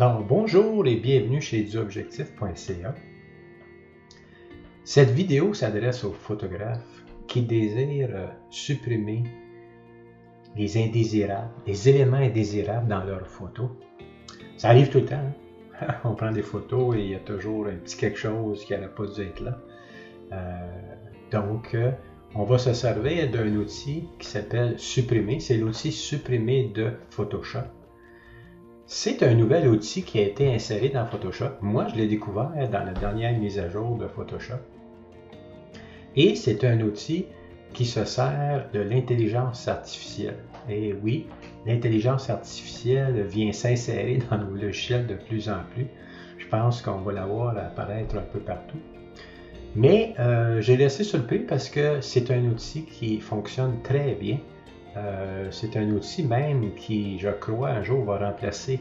Alors, bonjour et bienvenue chez duobjectif.ca. Cette vidéo s'adresse aux photographes qui désirent supprimer les indésirables, les éléments indésirables dans leurs photos. Ça arrive tout le temps, hein? On prend des photos et il y a toujours un petit quelque chose qui n'aurait pas dû être là. Donc, on va se servir d'un outil qui s'appelle Supprimer. C'est l'outil Supprimer de Photoshop. C'est un nouvel outil qui a été inséré dans Photoshop. Moi, je l'ai découvert dans la dernière mise à jour de Photoshop. Et c'est un outil qui se sert de l'intelligence artificielle. Et oui, l'intelligence artificielle vient s'insérer dans nos logiciels de plus en plus. Je pense qu'on va la voir apparaître un peu partout. Mais j'ai laissé surpris parce que c'est un outil qui fonctionne très bien. C'est un outil même qui, je crois, un jour va remplacer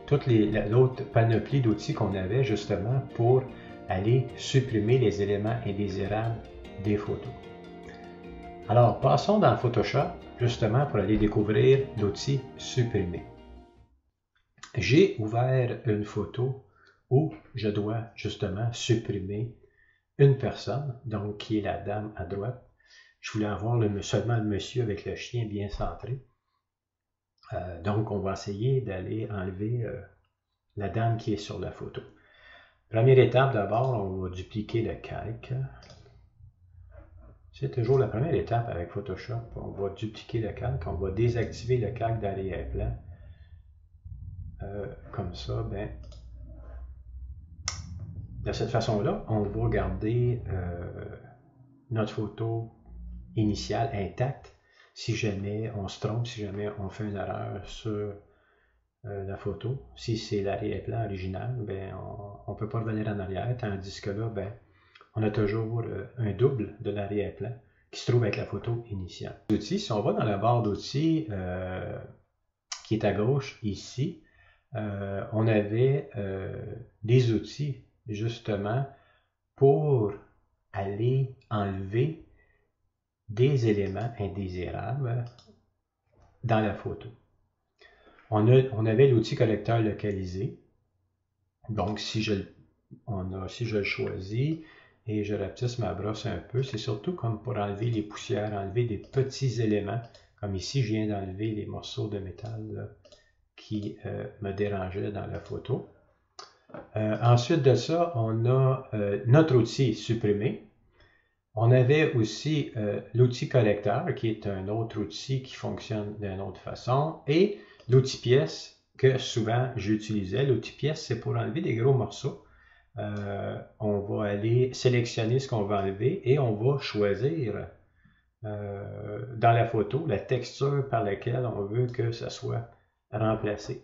toute l'autre panoplie d'outils qu'on avait justement pour aller supprimer les éléments indésirables des photos. Alors, passons dans Photoshop justement pour aller découvrir l'outil Supprimer. J'ai ouvert une photo où je dois justement supprimer une personne, donc qui est la dame à droite. Je voulais avoir seulement le monsieur avec le chien bien centré. Donc, on va essayer d'aller enlever la dame qui est sur la photo. Première étape, d'abord, on va dupliquer le calque. C'est toujours la première étape avec Photoshop. On va dupliquer le calque, on va désactiver le calque d'arrière-plan. Comme ça, de cette façon-là, on va garder notre photo initiale intacte si jamais on se trompe, si jamais on fait une erreur sur la photo. Si c'est l'arrière-plan original, on ne peut pas revenir en arrière, tandis que là, on a toujours un double de l'arrière-plan qui se trouve avec la photo initiale. Si on va dans la barre d'outils qui est à gauche ici, on avait des outils justement pour aller enlever des éléments indésirables dans la photo. On avait l'outil collecteur localisé. Donc, si je le choisis et je rapetisse ma brosse un peu, c'est surtout comme pour enlever les poussières, enlever des petits éléments. Comme ici, je viens d'enlever les morceaux de métal là, qui me dérangeaient dans la photo. Ensuite de ça, on a notre outil Supprimer. On avait aussi l'outil collecteur, qui est un autre outil qui fonctionne d'une autre façon, et l'outil pièce que souvent j'utilisais. L'outil pièce, c'est pour enlever des gros morceaux. On va aller sélectionner ce qu'on va enlever et on va choisir dans la photo la texture par laquelle on veut que ça soit remplacé.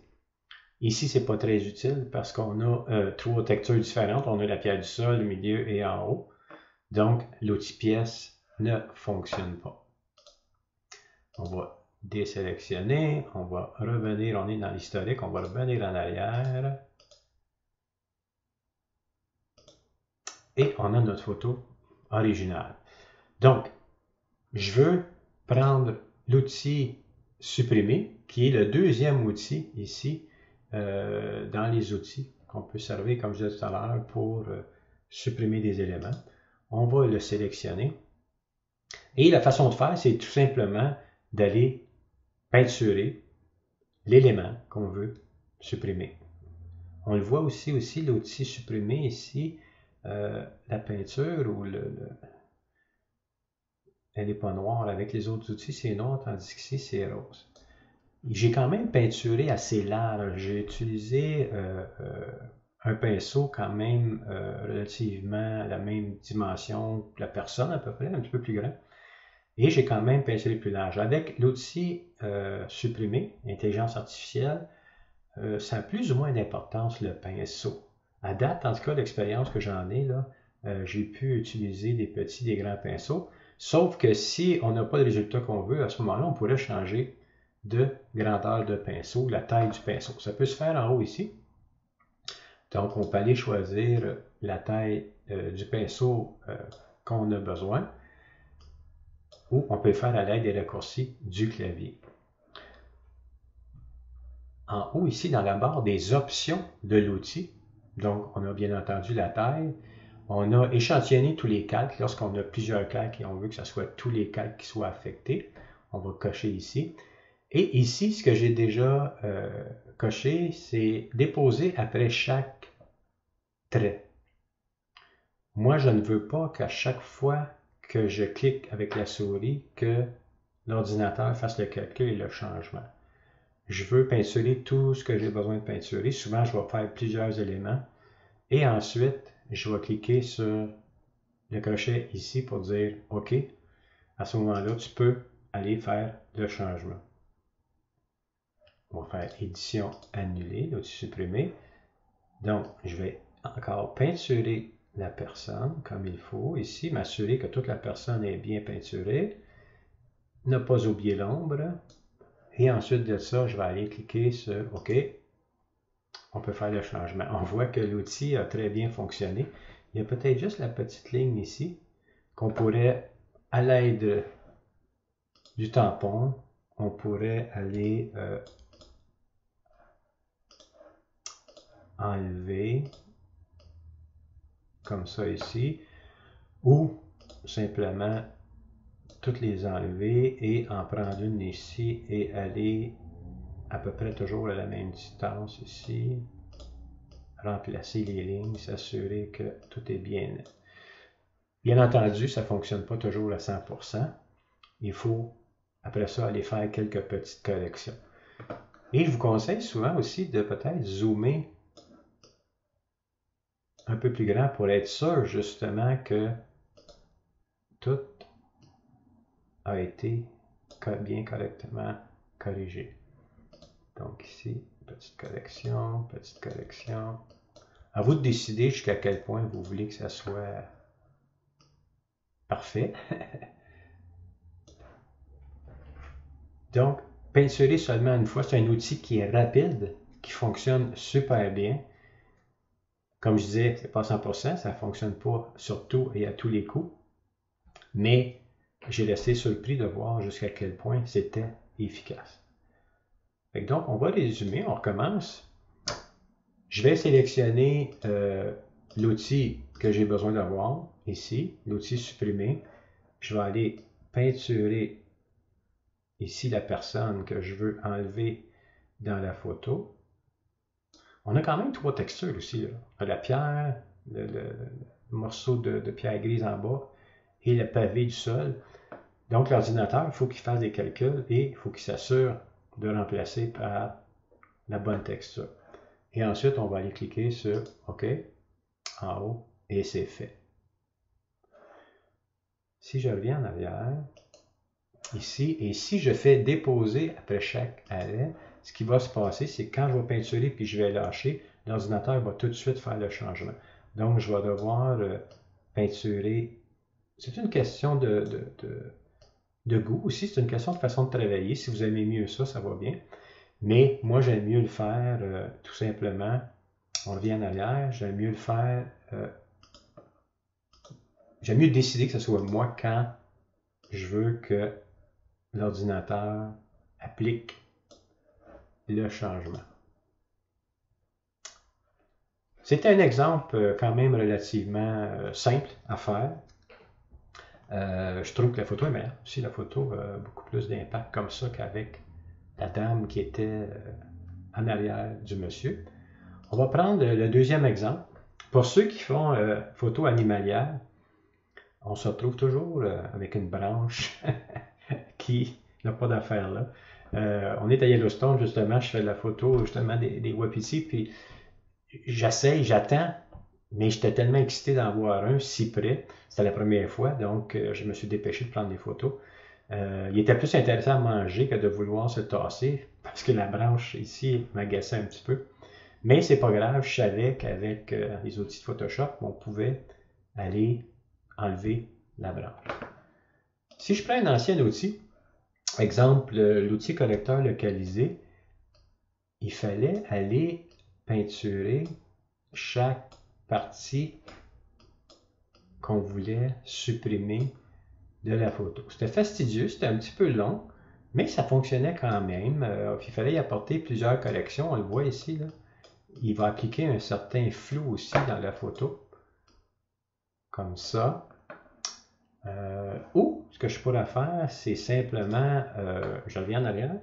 Ici, ce n'est pas très utile parce qu'on a trois textures différentes. On a la pierre du sol, au milieu et en haut. Donc, l'outil pièce ne fonctionne pas. On va désélectionner, on va revenir, on est dans l'historique, on va revenir en arrière. Et on a notre photo originale. Donc, je veux prendre l'outil Supprimer, qui est le deuxième outil ici dans les outils qu'on peut servir, comme je disais tout à l'heure, pour supprimer des éléments. On va le sélectionner. Et la façon de faire, c'est tout simplement d'aller peinturer l'élément qu'on veut supprimer. On le voit aussi l'outil Supprimer ici, la peinture ou elle n'est pas noire. Avec les autres outils, c'est noir, tandis qu'ici, c'est rose. J'ai quand même peinturé assez large. J'ai utilisé un pinceau quand même relativement la même dimension que la personne à peu près, un petit peu plus grand. Et j'ai quand même peinturé plus large. Avec l'outil Supprimer, intelligence artificielle, ça a plus ou moins d'importance le pinceau. À date, en tout cas, l'expérience que j'en ai, là, j'ai pu utiliser des petits, des grands pinceaux. Sauf que si on n'a pas le résultat qu'on veut, à ce moment-là, on pourrait changer de grandeur de pinceau, la taille du pinceau. Ça peut se faire en haut ici. Donc, on peut aller choisir la taille du pinceau qu'on a besoin. Ou on peut le faire à l'aide des raccourcis du clavier. en haut ici dans la barre des options de l'outil. Donc, on a bien entendu la taille. On a échantillonné tous les calques. Lorsqu'on a plusieurs calques et on veut que ce soit tous les calques qui soient affectés, on va cocher ici. Et ici, ce que j'ai déjà coché, c'est déposer après chaque trait. Moi, je ne veux pas qu'à chaque fois que je clique avec la souris, que l'ordinateur fasse le calcul et le changement. Je veux peinturer tout ce que j'ai besoin de peinturer. Souvent, je vais faire plusieurs éléments. Et ensuite, je vais cliquer sur le crochet ici pour dire OK. À ce moment-là, tu peux aller faire le changement. On va faire édition annulée, l'outil supprimé. Donc, je vais encore peinturer la personne comme il faut ici, m'assurer que toute la personne est bien peinturée. Ne pas oublier l'ombre. Et ensuite de ça, je vais aller cliquer sur OK. On peut faire le changement. On voit que l'outil a très bien fonctionné. Il y a peut-être juste la petite ligne ici qu'on pourrait, à l'aide du tampon, on pourrait aller enlever comme ça ici, ou simplement toutes les enlever et en prendre une ici et aller à peu près toujours à la même distance ici, remplacer les lignes, s'assurer que tout est bien net. Bien entendu, ça ne fonctionne pas toujours à 100%. Il faut, après ça, aller faire quelques petites corrections. Et je vous conseille souvent aussi de peut-être zoomer un peu plus grand pour être sûr justement que tout a été bien correctement corrigé. Donc ici, petite correction, petite correction. À vous de décider jusqu'à quel point vous voulez que ça soit parfait. Donc, peinturer seulement une fois, c'est un outil qui est rapide, qui fonctionne super bien. Comme je disais, c'est pas 100%, ça ne fonctionne pas sur tout et à tous les coups. Mais j'ai resté surpris de voir jusqu'à quel point c'était efficace. Donc, on va résumer, on recommence. Je vais sélectionner l'outil que j'ai besoin d'avoir, ici, l'outil supprimer. Je vais aller peinturer ici la personne que je veux enlever dans la photo. On a quand même 3 textures aussi. Là. La pierre, le morceau de pierre grise en bas et le pavé du sol. Donc l'ordinateur, il faut qu'il fasse des calculs et il faut qu'il s'assure de remplacer par la bonne texture. Et ensuite, on va aller cliquer sur OK en haut et c'est fait. Si je reviens en arrière, ici, et si je fais déposer après chaque arrêt, ce qui va se passer, c'est que quand je vais peinturer puis je vais lâcher, l'ordinateur va tout de suite faire le changement. Donc, je vais devoir peinturer. C'est une question de goût aussi, c'est une question de façon de travailler. Si vous aimez mieux ça, ça va bien. Mais moi, j'aime mieux le faire tout simplement. On revient en arrière, j'aime mieux le faire. J'aime mieux décider que ce soit moi quand je veux que l'ordinateur applique le changement. C'est un exemple quand même relativement simple à faire. Je trouve que la photo est meilleure. Si la photo a beaucoup plus d'impact comme ça qu'avec la dame qui était en arrière du monsieur. On va prendre le deuxième exemple. Pour ceux qui font photo animalière, on se retrouve toujours avec une branche qui n'a pas d'affaire là. On est à Yellowstone, justement, je fais la photo justement des wapitis, puis j'essaye, j'attends, mais j'étais tellement excité d'en voir un si près. C'était la première fois, donc je me suis dépêché de prendre des photos. Il était plus intéressant à manger que de vouloir se tasser, parce que la branche ici m'agaçait un petit peu. Mais c'est pas grave, je savais qu'avec les outils de Photoshop, on pouvait aller enlever la branche. Si je prends un ancien outil, exemple l'outil correcteur localisé, il fallait aller peinturer chaque partie qu'on voulait supprimer de la photo. C'était fastidieux, c'était un petit peu long, Mais ça fonctionnait quand même. Il fallait y apporter plusieurs corrections. On le voit ici, là. Il va appliquer un certain flou aussi dans la photo. Comme ça. Ou, ce que je pourrais faire, c'est simplement, je reviens en arrière,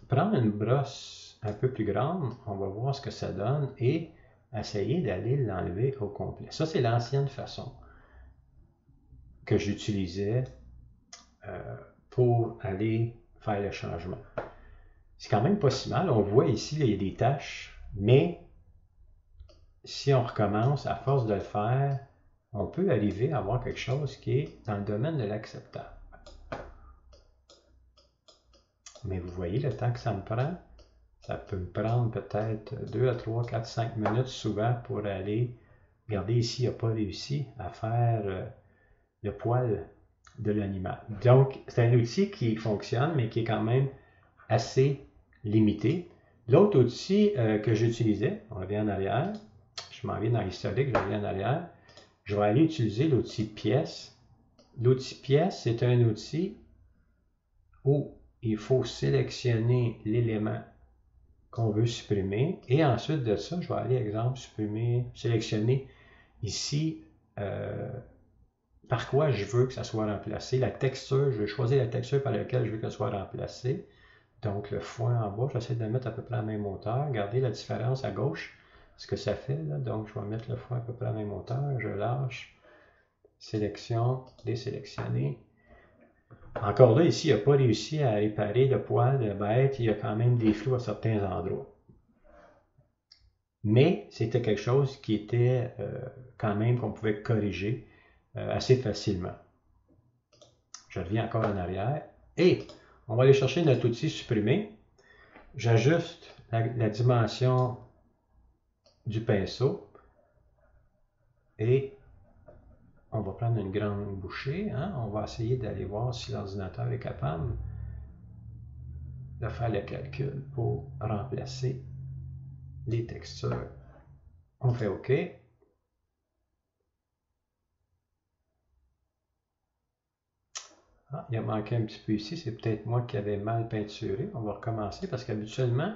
prendre une brosse un peu plus grande, on va voir ce que ça donne, et essayer d'aller l'enlever au complet. Ça, c'est l'ancienne façon que j'utilisais pour aller faire le changement. C'est quand même pas si mal. On voit ici, là, il y a des taches, mais si on recommence, à force de le faire, on peut arriver à avoir quelque chose qui est dans le domaine de l'acceptable. Mais vous voyez le temps que ça me prend? Ça peut me prendre peut-être 2 à 3, 4, 5 minutes souvent pour aller. Regardez ici, il n'a pas réussi à faire le poil de l'animal. Donc, c'est un outil qui fonctionne, mais qui est quand même assez limité. L'autre outil que j'utilisais, on revient en arrière, je m'en viens dans l'historique, je reviens en arrière, je vais aller utiliser l'outil pièce. L'outil pièce, c'est un outil où il faut sélectionner l'élément qu'on veut supprimer. Et ensuite de ça, je vais aller, exemple, sélectionner ici par quoi je veux que ça soit remplacé. La texture, je vais choisir la texture par laquelle je veux que ça soit remplacé. Donc le foin en bas, j'essaie de le mettre à peu près à la même hauteur. Regardez la différence à gauche, ce que ça fait. Là. Donc je vais mettre le foin à peu près à la même hauteur. Je lâche, sélection, désélectionner. Encore là, ici, il n'a pas réussi à réparer le poil de bête. Il y a quand même des flous à certains endroits. Mais c'était quelque chose qui était quand même qu'on pouvait corriger assez facilement. Je reviens encore en arrière. Et on va aller chercher notre outil supprimer. J'ajuste la dimension du pinceau. Et on va prendre une grande bouchée. Hein? On va essayer d'aller voir si l'ordinateur est capable de faire le calcul pour remplacer les textures. On fait OK. Ah, il a manqué un petit peu ici. C'est peut-être moi qui avais mal peinturé. On va recommencer parce qu'habituellement,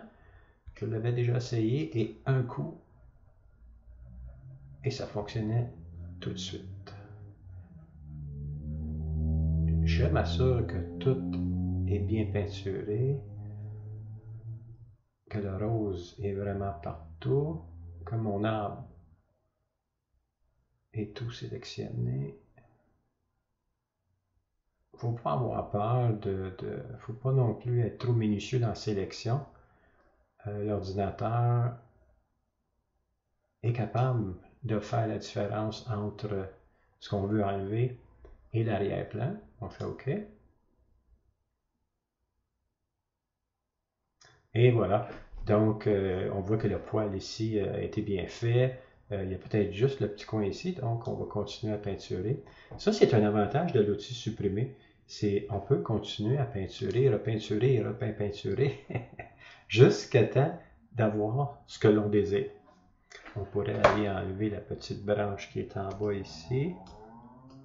je l'avais déjà essayé et un coup, et ça fonctionnait tout de suite. Je m'assure que tout est bien peinturé, que le rose est vraiment partout, que mon arbre est tout sélectionné. Faut pas avoir peur faut pas non plus être trop minutieux dans la sélection. L'ordinateur est capable de faire la différence entre ce qu'on veut enlever et l'arrière-plan. On fait OK. Et voilà. Donc, on voit que le poil ici a été bien fait. Il y a peut-être juste le petit coin ici, donc on va continuer à peinturer. Ça, c'est un avantage de l'outil supprimer. C'est on peut continuer à peinturer, repeinturer et repeinturer jusqu'à temps d'avoir ce que l'on désire. On pourrait aller enlever la petite branche qui est en bas ici.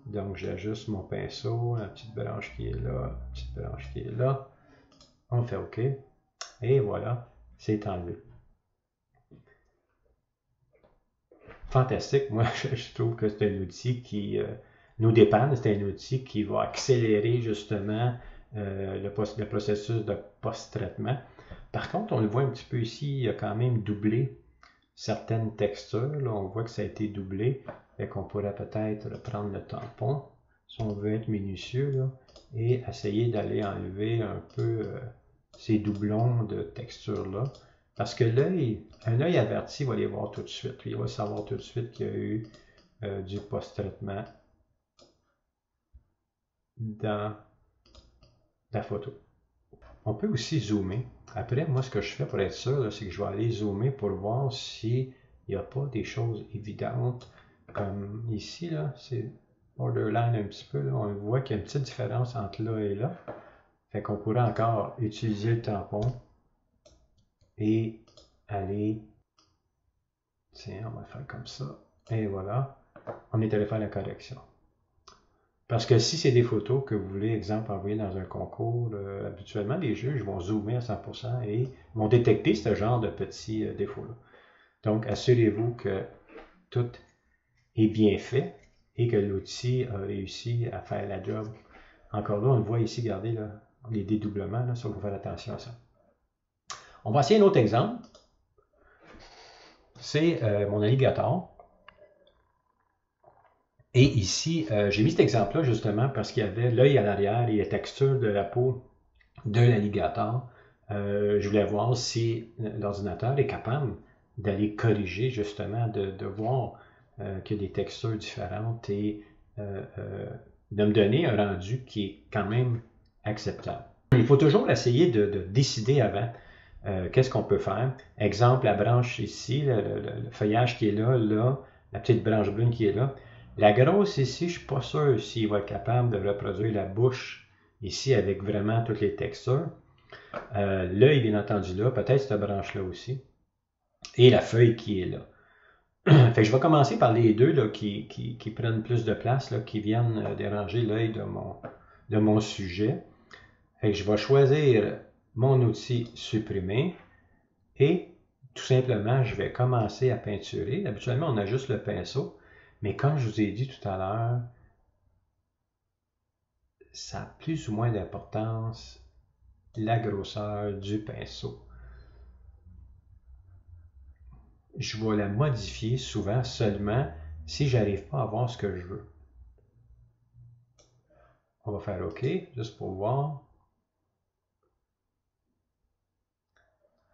Donc, j'ajuste mon pinceau, la petite branche qui est là, la petite branche qui est là. On fait OK. Et voilà, c'est enlevé. Fantastique. Moi, je trouve que c'est un outil qui nous dépanne. C'est un outil qui va accélérer justement le processus de post-traitement. Par contre, on le voit un petit peu ici, il a quand même doublé certaines textures. Là, on voit que ça a été doublé. Et qu'on pourrait peut-être prendre le tampon, si on veut être minutieux, là, et essayer d'aller enlever un peu ces doublons de texture-là. Parce que un œil averti va les voir tout de suite. Il va savoir tout de suite qu'il y a eu du post-traitement dans la photo. On peut aussi zoomer. Après, moi, ce que je fais pour être sûr, c'est que je vais aller zoomer pour voir s'il n'y a pas des choses évidentes. Comme ici, là, c'est borderline un petit peu. Là, on voit qu'il y a une petite différence entre là et là. Fait qu'on pourrait encore utiliser le tampon et aller. Tiens, on va faire comme ça. Et voilà. On est allé faire la correction. Parce que si c'est des photos que vous voulez, exemple, envoyer dans un concours, habituellement, les juges vont zoomer à 100% et vont détecter ce genre de petits défauts-là. Donc, assurez-vous que tout est bien fait et que l'outil a réussi à faire la job. Encore là, on le voit ici, regardez là, les dédoublements, là, ça, il faut faire attention à ça. On va essayer un autre exemple. C'est mon alligator. Et ici, j'ai mis cet exemple-là justement parce qu'il y avait l'œil à l'arrière et la texture de la peau de l'alligator. Je voulais voir si l'ordinateur est capable d'aller corriger justement, de voir qu'il y a des textures différentes et de me donner un rendu qui est quand même acceptable. Il faut toujours essayer de décider avant qu'est-ce qu'on peut faire. Exemple, la branche ici, le feuillage qui est là, la petite branche brune qui est là. La grosse ici, je ne suis pas sûr s'il va être capable de reproduire la bouche ici avec vraiment toutes les textures. L'œil, bien entendu, là, peut-être cette branche-là aussi. Et la feuille qui est là. Fait que je vais commencer par les deux là, qui prennent plus de place, là, qui viennent déranger l'œil de mon sujet. Fait que je vais choisir mon outil supprimer et tout simplement, je vais commencer à peinturer. Habituellement, on a juste le pinceau, mais comme je vous ai dit tout à l'heure, ça a plus ou moins d'importance la grosseur du pinceau. Je vais la modifier souvent seulement si j'arrive pas à voir ce que je veux. On va faire OK, juste pour voir.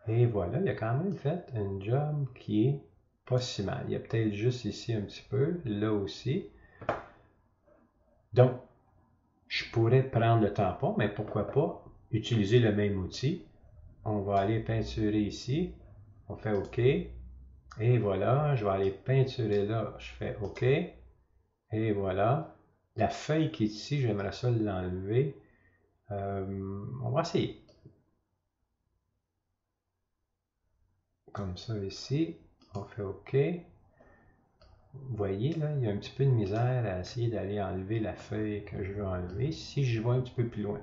Et voilà, il a quand même fait un job qui est pas si mal. Il y a peut-être juste ici un petit peu, là aussi. Donc, je pourrais prendre le tampon, mais pourquoi pas utiliser le même outil. On va aller peinturer ici. On fait OK. Et voilà, je vais aller peinturer là. Je fais OK. Et voilà. La feuille qui est ici, j'aimerais ça l'enlever. On va essayer. Comme ça ici. On fait OK. Vous voyez, là, il y a un petit peu de misère à essayer d'aller enlever la feuille que je veux enlever. Si je vais un petit peu plus loin,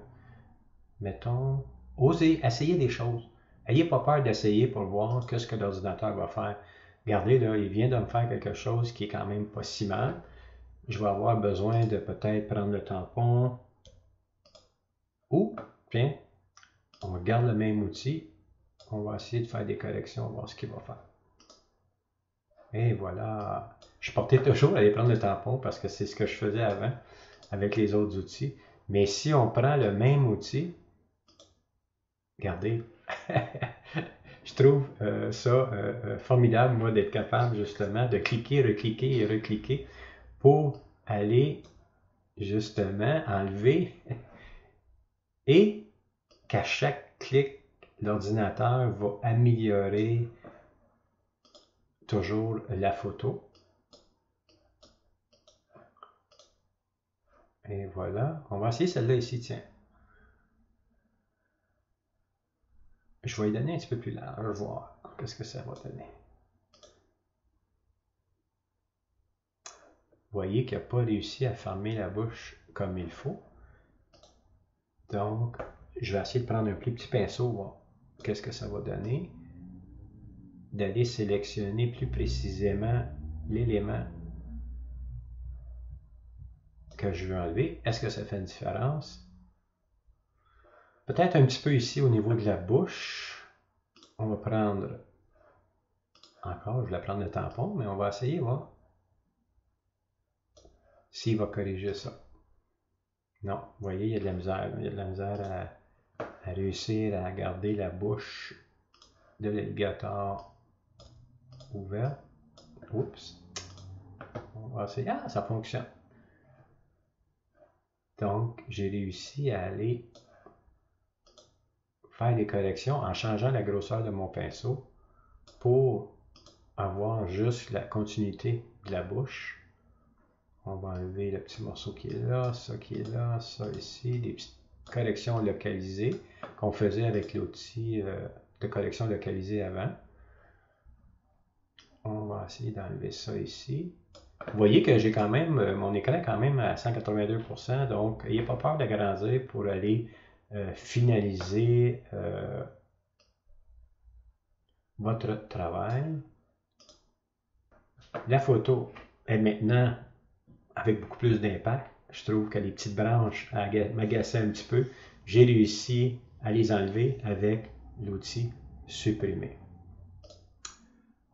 mettons, osez, essayez des choses. N'ayez pas peur d'essayer pour voir ce que l'ordinateur va faire. Regardez, là, il vient de me faire quelque chose qui est quand même pas si mal. Je vais avoir besoin de peut-être prendre le tampon. Ou, tiens, on garde le même outil. On va essayer de faire des corrections, voir ce qu'il va faire. Et voilà. Je portais toujours à aller prendre le tampon parce que c'est ce que je faisais avant avec les autres outils. Mais si on prend le même outil, regardez, je trouve ça formidable, moi, d'être capable justement de cliquer, recliquer et recliquer pour aller justement enlever et qu'à chaque clic, l'ordinateur va améliorer toujours la photo. Et voilà, on va essayer celle-là ici, tiens. Je vais lui donner un petit peu plus large, voir qu'est-ce que ça va donner. Vous voyez qu'il n'a pas réussi à fermer la bouche comme il faut. Donc, je vais essayer de prendre un plus petit pinceau, voir qu'est-ce que ça va donner. D'aller sélectionner plus précisément l'élément que je veux enlever. Est-ce que ça fait une différence? Peut-être un petit peu ici au niveau de la bouche. On va prendre, encore, je vais prendre le tampon, mais on va essayer, voir s'il va corriger ça. Non, vous voyez, il y a de la misère. Il y a de la misère à réussir à garder la bouche de l'alligator ouverte. Oups. On va essayer. Ah, ça fonctionne. Donc, j'ai réussi à aller faire des corrections en changeant la grosseur de mon pinceau pour avoir juste la continuité de la bouche. On va enlever le petit morceau qui est là, ça qui est là, ça ici, des petites corrections localisées qu'on faisait avec l'outil de correction localisée avant. On va essayer d'enlever ça ici. Vous voyez que j'ai quand même, mon écran est quand même à 182%, donc n'ayez pas peur d'agrandir pour aller finaliser votre travail. La photo est maintenant avec beaucoup plus d'impact. Je trouve que les petites branches m'agaçaient un petit peu. J'ai réussi à les enlever avec l'outil supprimer.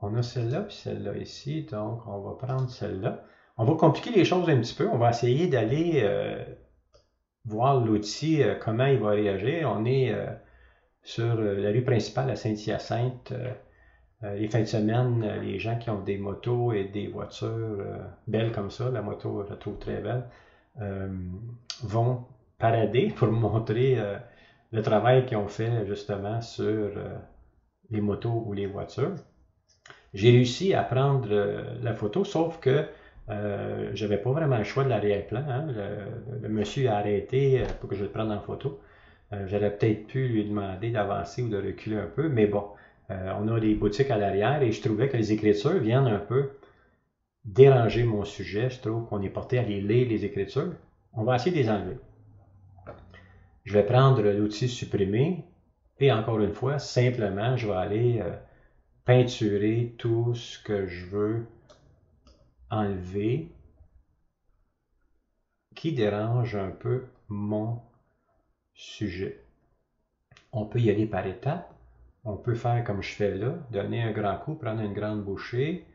On a celle-là puis celle-là ici, donc on va prendre celle-là. On va compliquer les choses un petit peu. On va essayer d'aller voir l'outil, comment il va réagir. On est sur la rue principale à Saint-Hyacinthe. Les fins de semaine, les gens qui ont des motos et des voitures belles comme ça, la moto, je la trouve très belle, vont parader pour montrer le travail qu'ils ont fait justement sur les motos ou les voitures. J'ai réussi à prendre la photo, sauf que j'avais pas vraiment le choix de l'arrière-plan. Hein. Le monsieur a arrêté pour que je le prenne en photo. J'aurais peut-être pu lui demander d'avancer ou de reculer un peu, mais bon, on a les boutiques à l'arrière et je trouvais que les écritures viennent un peu déranger mon sujet. Je trouve qu'on est porté à les lire, les écritures. On va essayer de les enlever. Je vais prendre l'outil supprimer et encore une fois, simplement, je vais aller peinturer tout ce que je veux enlever qui dérange un peu mon sujet. On peut y aller par étapes. On peut faire comme je fais là, donner un grand coup, prendre une grande bouchée.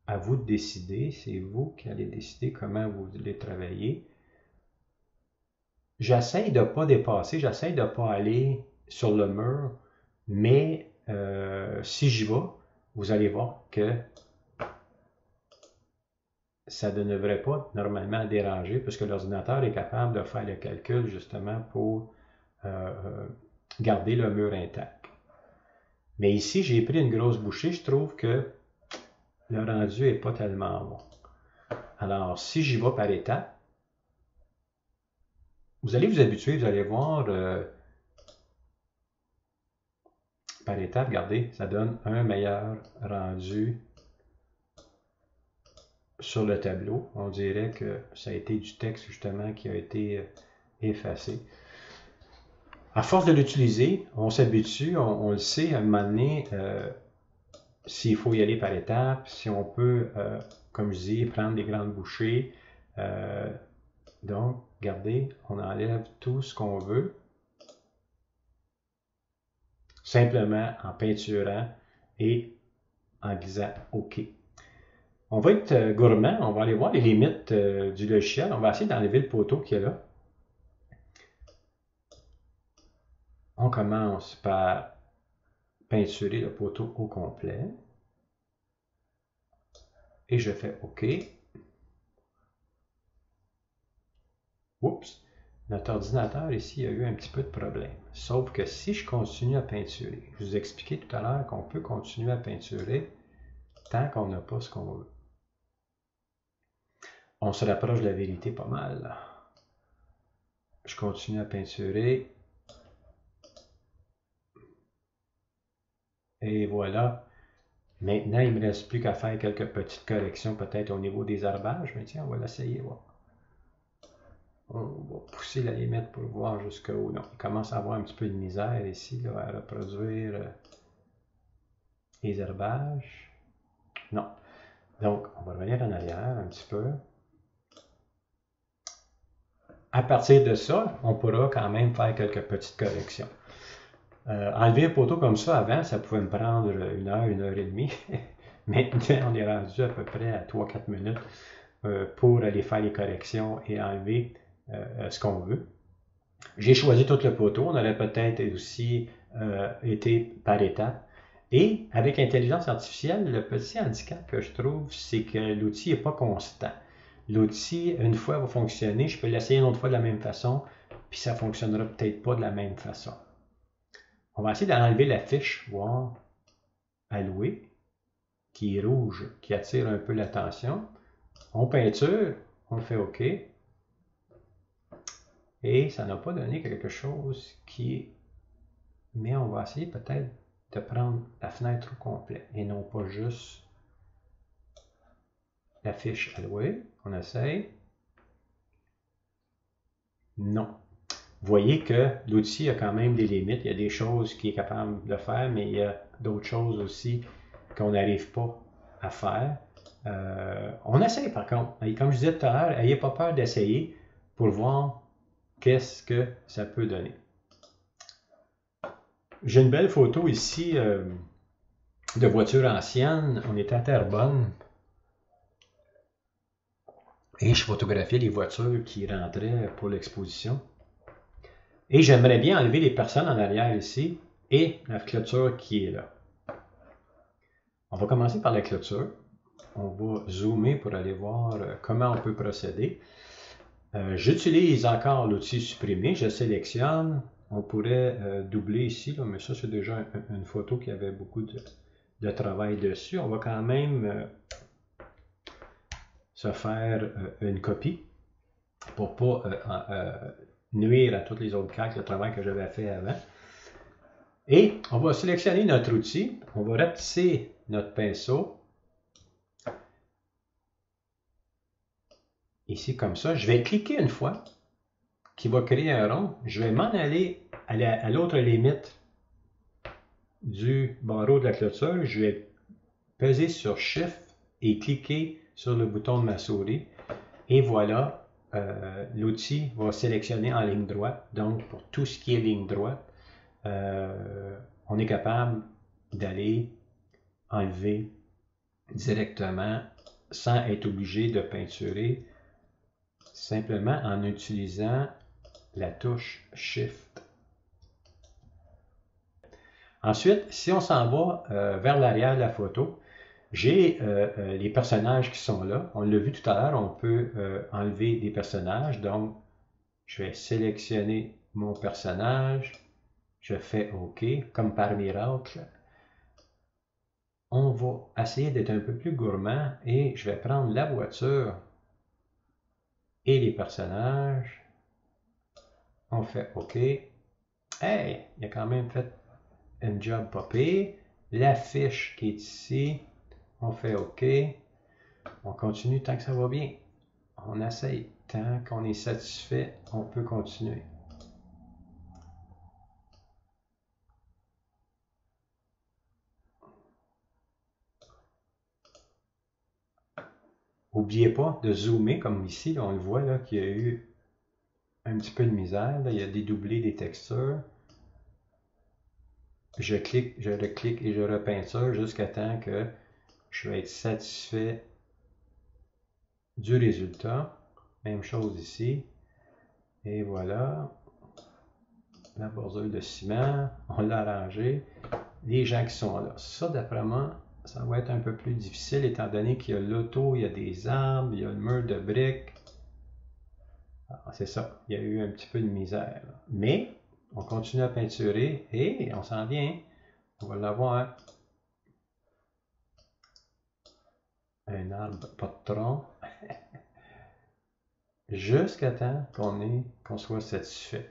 À vous de décider, c'est vous qui allez décider comment vous allez travailler. J'essaye de ne pas dépasser, j'essaye de ne pas aller sur le mur, mais si j'y vais, vous allez voir que ça ne devrait pas normalement déranger puisque l'ordinateur est capable de faire le calcul justement pour garder le mur intact. Mais ici, j'ai pris une grosse bouchée, je trouve que le rendu n'est pas tellement bon. Alors, si j'y vais par étapes, vous allez vous habituer, vous allez voir par étapes, regardez, ça donne un meilleur rendu sur le tableau. On dirait que ça a été du texte justement qui a été effacé. À force de l'utiliser, on s'habitue, on le sait à un moment donné, s'il faut y aller par étapes, si on peut, comme je dis, prendre des grandes bouchées. Donc, regardez, on enlève tout ce qu'on veut, simplement en peinturant et en disant OK. On va être gourmand, on va aller voir les limites du logiciel. On va essayer d'enlever le poteau qui est là. On commence par peinturer le poteau au complet. Et je fais OK. Oups, notre ordinateur ici a eu un petit peu de problème. Sauf que si je continue à peinturer, je vous ai expliqué tout à l'heure qu'on peut continuer à peinturer tant qu'on n'a pas ce qu'on veut. On se rapproche de la vérité pas mal. Je continue à peinturer. Et voilà. Maintenant, il ne me reste plus qu'à faire quelques petites corrections peut-être au niveau des herbages. Mais tiens, on va l'essayer. On va pousser la limite pour voir jusqu'où. Non, il commence à avoir un petit peu de misère ici là, à reproduire les herbages. Non. Donc, on va revenir en arrière un petit peu. À partir de ça, on pourra quand même faire quelques petites corrections. Enlever un poteau comme ça, avant, ça pouvait me prendre 1 heure et demie. Maintenant, on est rendu à peu près à 3-4 minutes pour aller faire les corrections et enlever ce qu'on veut. J'ai choisi tout le poteau. On aurait peut-être aussi été par étapes. Et avec l'intelligence artificielle, le petit handicap que je trouve, c'est que l'outil n'est pas constant. L'outil, une fois, va fonctionner. Je peux l'essayer une autre fois de la même façon, puis ça ne fonctionnera peut-être pas de la même façon. On va essayer d'enlever la fiche, voir alloué, qui est rouge, qui attire un peu l'attention. On peinture, on fait OK. Et ça n'a pas donné quelque chose qui est... Mais on va essayer peut-être de prendre la fenêtre au complet et non pas juste la fiche allouée. On essaye. Non. Vous voyez que l'outil a quand même des limites. Il y a des choses qu'il est capable de faire, mais il y a d'autres choses aussi qu'on n'arrive pas à faire. On essaye par contre. Et comme je disais tout à l'heure, n'ayez pas peur d'essayer pour voir qu'est-ce que ça peut donner. J'ai une belle photo ici de voiture ancienne. On était à Terrebonne. Et je photographiais les voitures qui rentraient pour l'exposition. Et j'aimerais bien enlever les personnes en arrière ici et la clôture qui est là. On va commencer par la clôture. On va zoomer pour aller voir comment on peut procéder. J'utilise encore l'outil supprimer. Je sélectionne. On pourrait doubler ici, là, mais ça c'est déjà une photo qui avait beaucoup de travail dessus. On va quand même se faire une copie pour ne pas nuire à toutes les autres cartes, le travail que j'avais fait avant. Et on va sélectionner notre outil. On va rapetisser notre pinceau. Ici comme ça. Je vais cliquer une fois qui va créer un rond. Je vais m'en aller à l'autre limite du barreau de la clôture. Je vais peser sur Shift et cliquer sur le bouton de ma souris. Et voilà. L'outil va sélectionner en ligne droite. Donc, pour tout ce qui est ligne droite, on est capable d'aller enlever directement sans être obligé de peinturer, simplement en utilisant la touche Shift. Ensuite, si on s'en va vers l'arrière de la photo, j'ai les personnages qui sont là. On l'a vu tout à l'heure, on peut enlever des personnages. Donc, je vais sélectionner mon personnage. Je fais OK, comme par miracle. On va essayer d'être un peu plus gourmand et je vais prendre la voiture et les personnages. On fait OK. Hey, il a quand même fait un job pas pire. La fiche qui est ici. On fait OK. On continue tant que ça va bien. On essaye. Tant qu'on est satisfait, on peut continuer. N'oubliez pas de zoomer comme ici. Là, on le voit là qu'il y a eu un petit peu de misère. Là, il y a dédoublé des textures. Je clique, je reclique et je repeinture jusqu'à temps que je vais être satisfait du résultat. Même chose ici. Et voilà. La bordure de ciment. On l'a arrangé. Les gens qui sont là. Ça, d'après moi, ça va être un peu plus difficile étant donné qu'il y a l'auto, il y a des arbres, il y a le mur de briques. C'est ça. Il y a eu un petit peu de misère. Là. Mais, on continue à peinturer et on s'en vient. On va l'avoir. Un arbre, pas de tronc. Jusqu'à temps qu'on soit satisfait.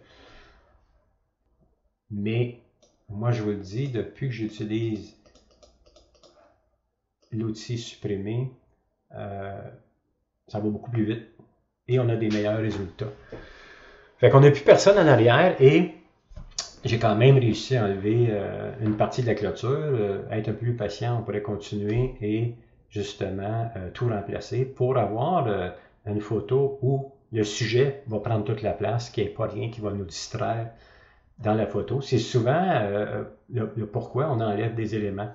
Mais, moi je vous le dis, depuis que j'utilise l'outil supprimer, ça va beaucoup plus vite et on a des meilleurs résultats. Fait qu'on n'a plus personne en arrière et j'ai quand même réussi à enlever une partie de la clôture. Être un peu plus patient, on pourrait continuer et justement tout remplacer pour avoir une photo où le sujet va prendre toute la place, qu'il n'y ait pas rien qui va nous distraire dans la photo. C'est souvent le pourquoi on enlève des éléments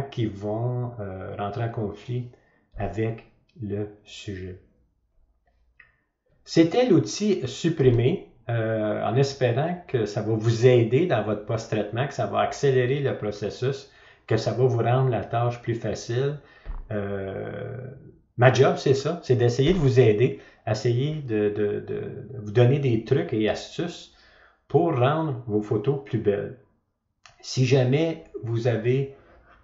qui vont rentrer en conflit avec le sujet. C'était l'outil supprimer, en espérant que ça va vous aider dans votre post-traitement, que ça va accélérer le processus, que ça va vous rendre la tâche plus facile. Ma job, c'est ça, c'est d'essayer de vous aider, essayer de vous donner des trucs et astuces pour rendre vos photos plus belles. Si jamais vous avez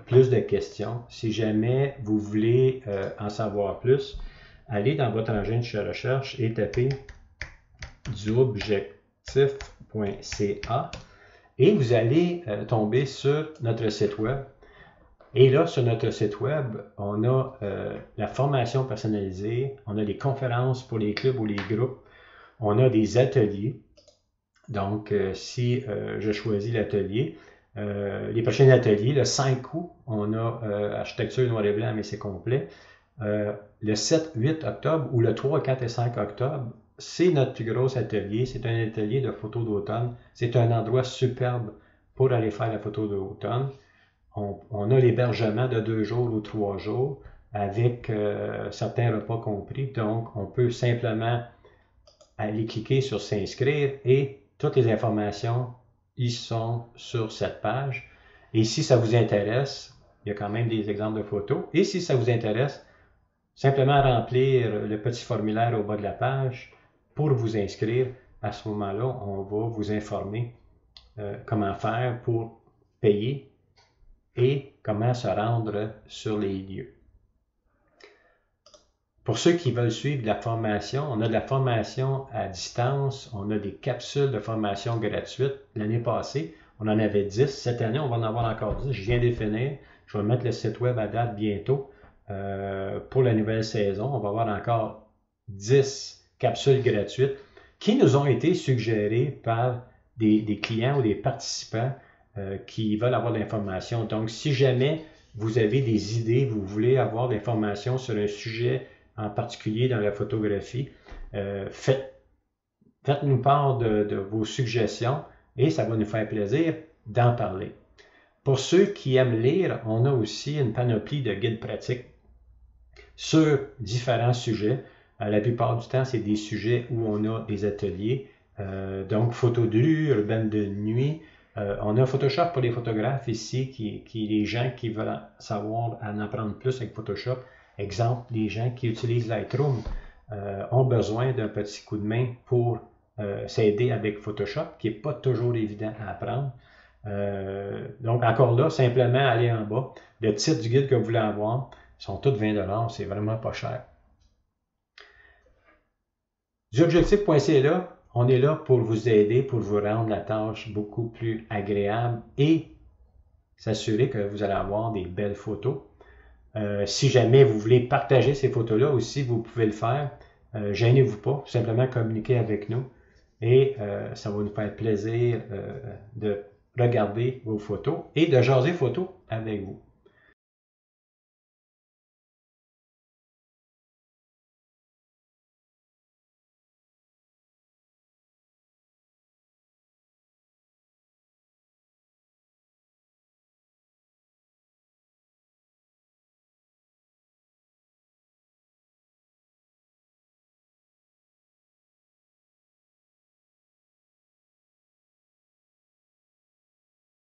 plus de questions, si jamais vous voulez en savoir plus, allez dans votre engin de recherche et tapez duobjectif.ca et vous allez tomber sur notre site web. Et là, sur notre site web, on a la formation personnalisée, on a des conférences pour les clubs ou les groupes, on a des ateliers. Donc, si je choisis l'atelier, les prochains ateliers, le 5 août, on a architecture noir et blanc, mais c'est complet. Le 7, 8 octobre ou le 3, 4 et 5 octobre, c'est notre plus gros atelier. C'est un atelier de photos d'automne. C'est un endroit superbe pour aller faire la photo d'automne. On a l'hébergement de 2 jours ou 3 jours avec certains repas compris. Donc, on peut simplement aller cliquer sur s'inscrire et toutes les informations y sont sur cette page. Et si ça vous intéresse, il y a quand même des exemples de photos. Et si ça vous intéresse, simplement remplir le petit formulaire au bas de la page pour vous inscrire. À ce moment-là, on va vous informer comment faire pour payer et comment se rendre sur les lieux. Pour ceux qui veulent suivre de la formation, on a de la formation à distance, on a des capsules de formation gratuites. L'année passée, on en avait 10. Cette année, on va en avoir encore 10. Je viens de finir. Je vais mettre le site web à date bientôt. Pour la nouvelle saison, on va avoir encore 10 capsules gratuites qui nous ont été suggérées par des clients ou des participants qui veulent avoir de l'information. Donc, si jamais vous avez des idées, vous voulez avoir de l'information sur un sujet en particulier dans la photographie, faites-nous part de vos suggestions et ça va nous faire plaisir d'en parler. Pour ceux qui aiment lire, on a aussi une panoplie de guides pratiques sur différents sujets. La plupart du temps, c'est des sujets où on a des ateliers. Donc, photo de rue, urbaine de nuit. On a Photoshop pour les photographes ici, qui les gens qui veulent savoir en apprendre plus avec Photoshop. Exemple, les gens qui utilisent Lightroom ont besoin d'un petit coup de main pour s'aider avec Photoshop, qui n'est pas toujours évident à apprendre. Donc, encore là, simplement aller en bas. Le titre du guide que vous voulez avoir sont tous 20 $, c'est vraiment pas cher. Du objectif.ca, on est là pour vous aider, pour vous rendre la tâche beaucoup plus agréable et s'assurer que vous allez avoir des belles photos. Si jamais vous voulez partager ces photos-là aussi, vous pouvez le faire. Gênez-vous pas, simplement communiquez avec nous et ça va nous faire plaisir de regarder vos photos et de jaser photos avec vous.